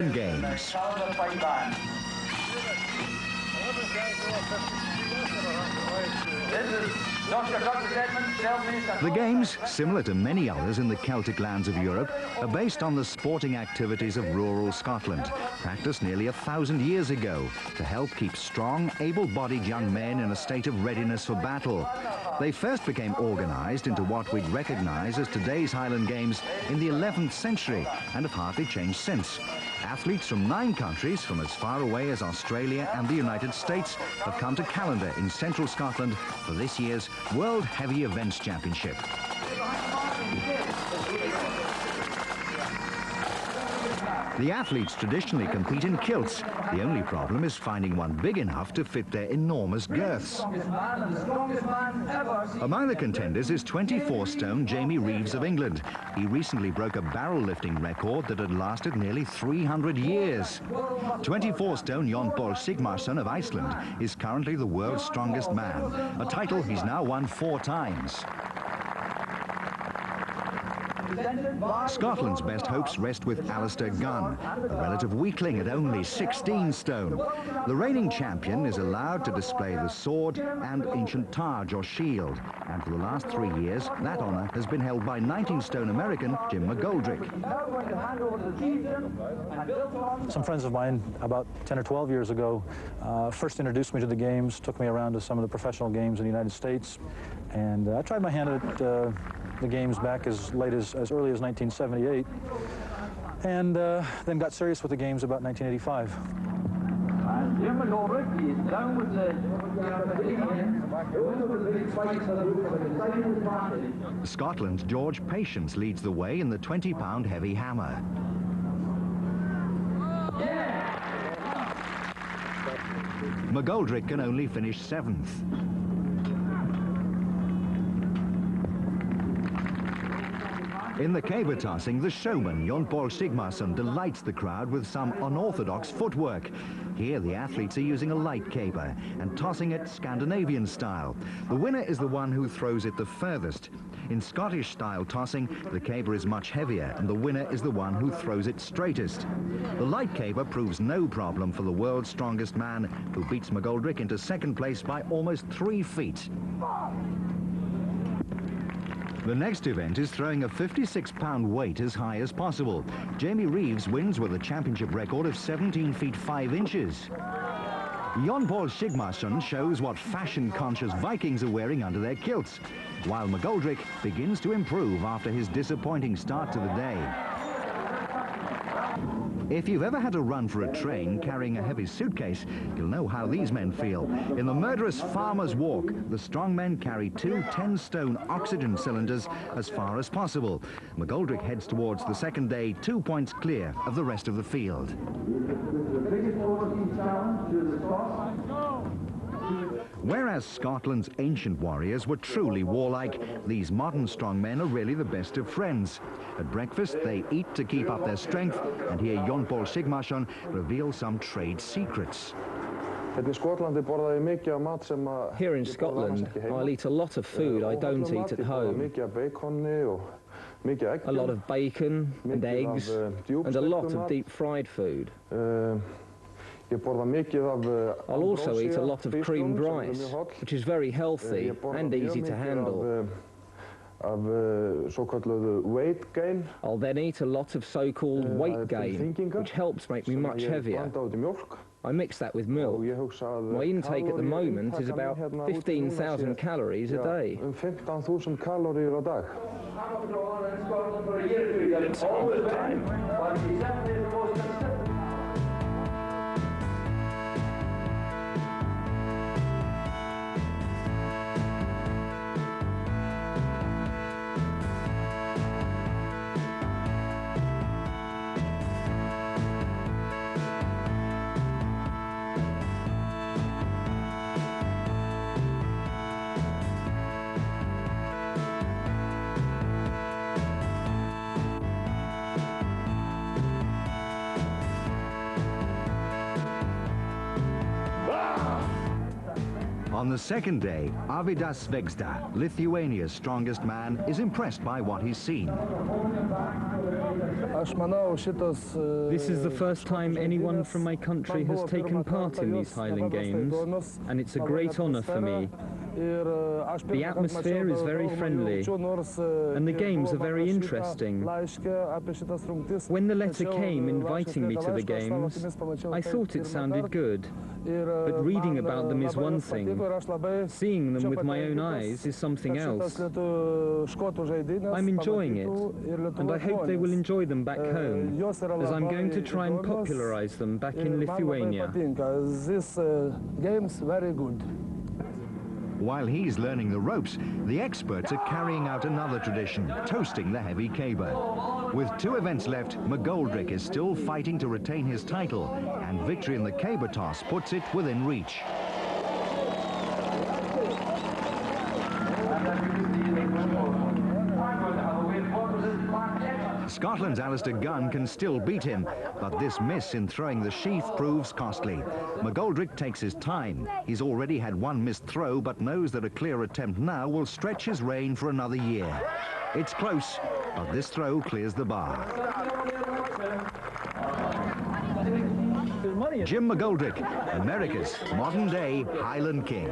Games. The games, similar to many others in the Celtic lands of Europe, are based on the sporting activities of rural Scotland, practiced nearly 1,000 years ago to help keep strong, able-bodied young men in a state of readiness for battle. They first became organised into what we'd recognise as today's Highland Games in the 11th century and have hardly changed since. Athletes from 9 countries, from as far away as Australia and the United States, have come to Callender in central Scotland for this year's World Heavy Events Championship. The athletes traditionally compete in kilts. The only problem is finding one big enough to fit their enormous girths. Among the contenders is 24-stone Jamie Reeves of England. He recently broke a barrel lifting record that had lasted nearly 300 years. 24-stone Jon Paul Sigmarsson of Iceland is currently the world's strongest man, a title he's now won 4 times. Scotland's best hopes rest with Alistair Gunn, a relative weakling at only 16 stone. The reigning champion is allowed to display the sword and ancient targe or shield, and for the last 3 years, that honour has been held by 19-stone American Jim McGoldrick. Some friends of mine, about 10 or 12 years ago, first introduced me to the games, took me around to some of the professional games in the United States, and I tried my hand at the games back as early as 1978, and then got serious with the games about 1985. Scotland's George Patience leads the way in the 20-pound heavy hammer. McGoldrick can only finish 7th. In the caber tossing, the showman, Jon Paul Sigmarsson, delights the crowd with some unorthodox footwork. Here, the athletes are using a light caber and tossing it Scandinavian style. The winner is the one who throws it the furthest. In Scottish-style tossing, the caber is much heavier, and the winner is the one who throws it straightest. The light caber proves no problem for the world's strongest man, who beats McGoldrick into 2nd place by almost 3 feet. The next event is throwing a 56-pound weight as high as possible. Jamie Reeves wins with a championship record of 17 feet 5 inches. Jon Paul Sigmarsson shows what fashion-conscious Vikings are wearing under their kilts, while McGoldrick begins to improve after his disappointing start to the day. If you've ever had to run for a train carrying a heavy suitcase, you'll know how these men feel. In the murderous farmer's walk, the strong men carry 2 10-stone oxygen cylinders as far as possible. McGoldrick heads towards the second day 2 points clear of the rest of the field. Whereas Scotland's ancient warriors were truly warlike, these modern strongmen are really the best of friends. At breakfast, they eat to keep up their strength, and here Jon Paul Sigmarsson reveals some trade secrets. Here in Scotland, I'll eat a lot of food I don't eat at home. A lot of bacon and eggs, and a lot of deep-fried food. I'll also eat a lot of creamed rice, which is very healthy and easy to handle. I'll then eat a lot of so-called weight gain, which helps make me much heavier. I mix that with milk. My intake at the moment is about 15,000 calories a day. It's all the time. On the second day, Arvydas Vegzda, Lithuania's strongest man, is impressed by what he's seen. This is the first time anyone from my country has taken part in these Highland Games, and it's a great honor for me. The atmosphere is very friendly, and the games are very interesting. When the letter came inviting me to the games, I thought it sounded good. But reading about them is one thing. Seeing them with my own eyes is something else. I'm enjoying it, and I hope they will enjoy them back home, as I'm going to try and popularize them back in Lithuania. This game's very good. While he's learning the ropes, the experts are carrying out another tradition, toasting the heavy caber. With 2 events left, McGoldrick is still fighting to retain his title, and victory in the caber toss puts it within reach. Scotland's Alistair Gunn can still beat him, but this miss in throwing the sheath proves costly. McGoldrick takes his time. He's already had 1 missed throw, but knows that a clear attempt now will stretch his reign for another year. It's close, but this throw clears the bar. Jim McGoldrick, America's modern-day Highland King.